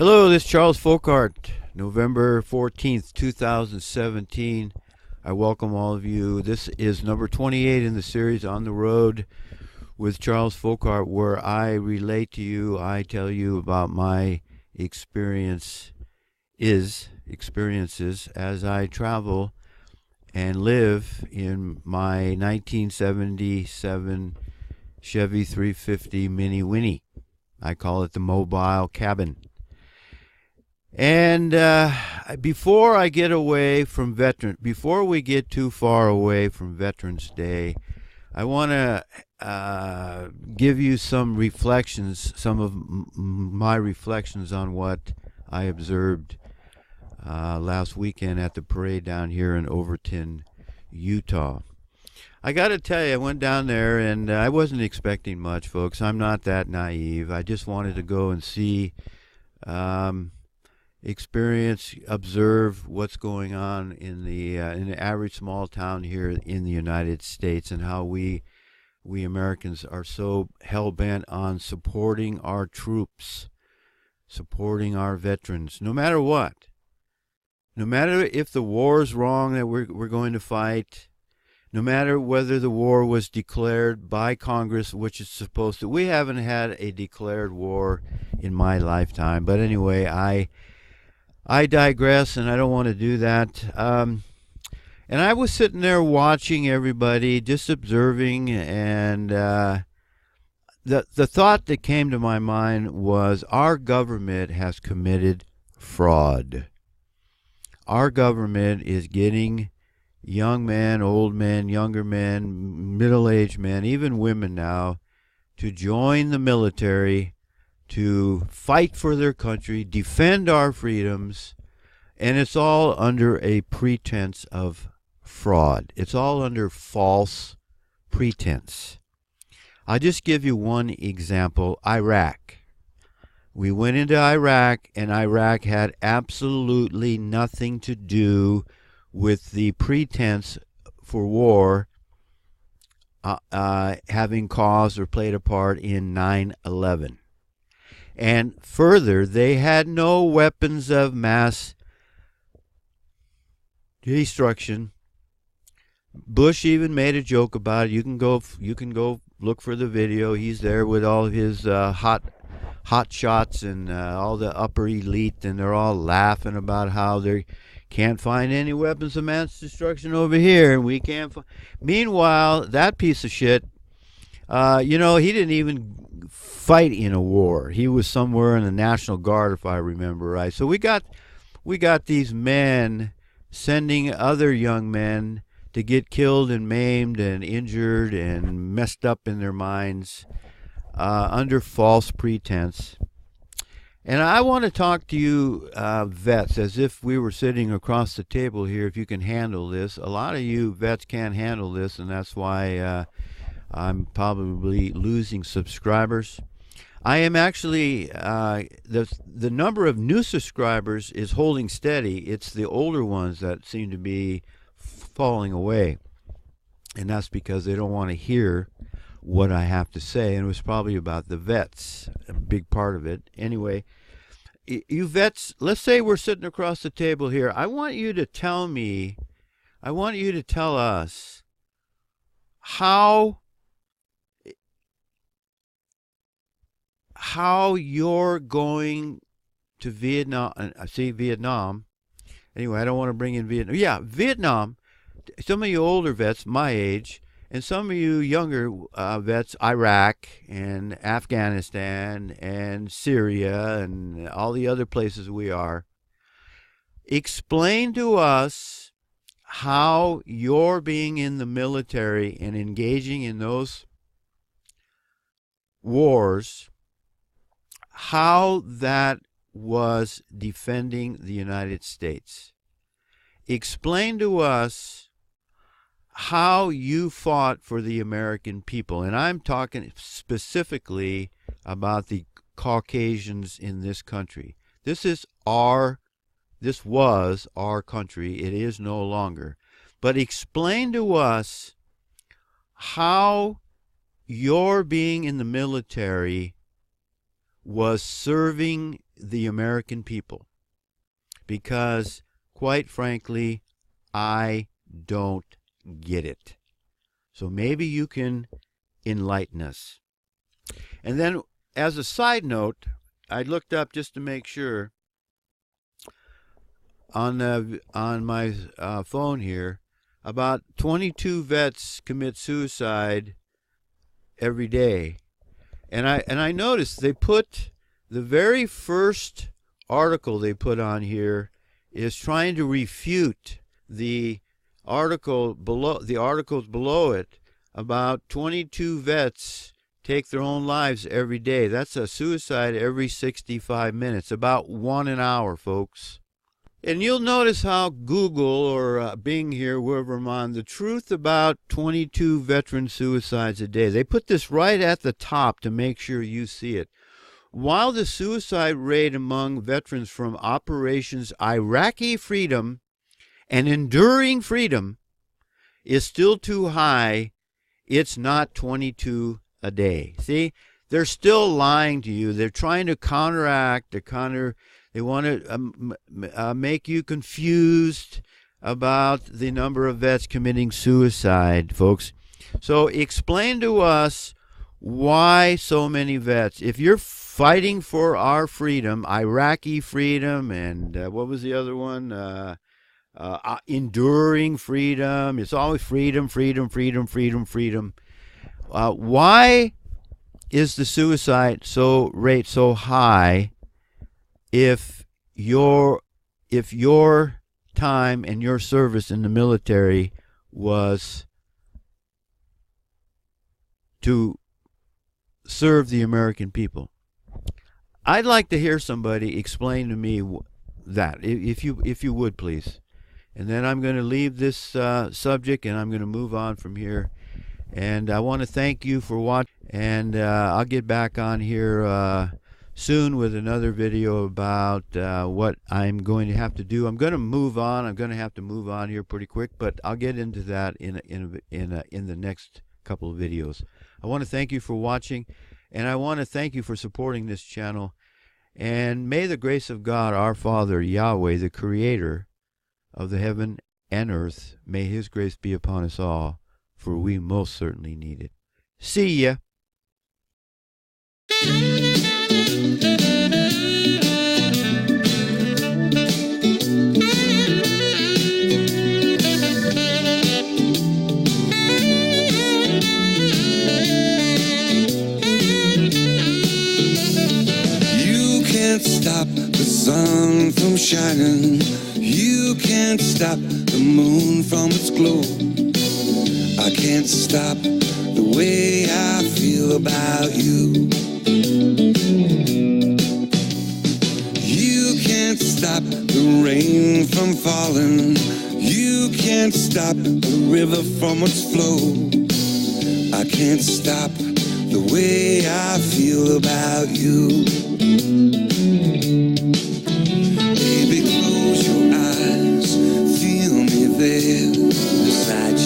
Hello, this is Charles Fockaert, November 14th, 2017. I welcome all of you. This is number 28 in the series On the Road with Charles Fockaert, where I relate to you, I tell you about my experiences as I travel and live in my 1977 Chevy 350 Mini Winnie. I call it the mobile cabin. And before we get too far away from Veterans Day, I want to give you some reflections, some of my reflections on what I observed last weekend at the parade down here in Overton, Utah. I got to tell you, I went down there and I wasn't expecting much, folks. I'm not that naive. I just wanted to go and see, experience, observe what's going on in the average small town here in the United States, and how we Americans are so hell-bent on supporting our troops, supporting our veterans, no matter what. No matter if the war is wrong that we're going to fight, no matter whether the war was declared by Congress, which it's supposed to. We haven't had a declared war in my lifetime, but anyway, I digress, and I don't want to do that. And I was sitting there watching everybody, just observing, and the thought that came to my mind was, our government has committed fraud. Our government is getting young men, old men, younger men, middle-aged men, even women now, to join the military, to fight for their country, defend our freedoms, and it's all under a pretense of fraud. It's all under false pretense. I'll just give you one example. Iraq. We went into Iraq, and Iraq had absolutely nothing to do with the pretense for war having caused or played a part in 9/11. And further, they had no weapons of mass destruction. Bush even made a joke about it. You can go look for the video. He's there with all his hot shots and all the upper elite, and they're all laughing about how they can't find any weapons of mass destruction over here, and we can't. Meanwhile, that piece of shit, he didn't even fight in a war. He was somewhere in the National Guard, if I remember right. So we got these men sending other young men to get killed and maimed and injured and messed up in their minds under false pretense. And I want to talk to you vets, as if we were sitting across the table here, if you can handle this. A lot of you vets can't handle this, and that's why I'm probably losing subscribers. I am actually, the number of new subscribers is holding steady. It's the older ones that seem to be falling away. And that's because they don't want to hear what I have to say. And it was probably about the vets, a big part of it. Anyway, you vets, let's say we're sitting across the table here. I want you to tell us how you're going to Vietnam. Vietnam. Anyway, I don't want to bring in Vietnam. Yeah, Vietnam. Some of you older vets, my age, and some of you younger vets, Iraq and Afghanistan and Syria and all the other places we are. Explain to us how your being in the military and engaging in those wars, how that was defending the United States. Explain to us how you fought for the American people. And I'm talking specifically about the Caucasians in this country. This was our country. It is no longer. But explain to us how your being in the military was serving the American people, because, quite frankly, I don't get it. So maybe you can enlighten us. And then, as a side note, I looked up just to make sure on my phone here, about 22 vets commit suicide every day. And I noticed they put the very first article they put on here is trying to refute the articles below it about 22 vets take their own lives every day. That's a suicide every 65 minutes, about 1 an hour, folks. And you'll notice how Google or Bing here, wherever I'm on, the truth about 22 veteran suicides a day. They put this right at the top to make sure you see it. While the suicide rate among veterans from Operations Iraqi Freedom and Enduring Freedom is still too high, it's not 22 a day. See, they're still lying to you. They're trying to counteract. They want to make you confused about the number of vets committing suicide, folks. So explain to us why so many vets. If you're fighting for our freedom, Iraqi freedom, and what was the other one? Enduring freedom. It's always freedom, freedom, freedom, freedom, freedom. Why is the suicide rate so high if your time and your service in the military was to serve the American people? I'd like to hear somebody explain to me that, if you would, please. And then I'm going to leave this subject and I'm going to move on from here. And I want to thank you for watching. And I'll get back on here soon with another video about what I'm going to have to do. I'm going to move on. I'm going to have to move on here pretty quick, but I'll get into that in the next couple of videos. I want to thank you for watching, and I want to thank you for supporting this channel. And may the grace of God, our Father, Yahweh, the Creator of the heaven and earth, may His grace be upon us all, for we most certainly need it. See ya. You can't stop the sun from shining. You can't stop the moon from its glow. I can't stop the way I feel about you. You can't stop the rain from falling. You can't stop the river from its flow. I can't stop the way I feel about you. Baby, close your eyes, feel me there beside you.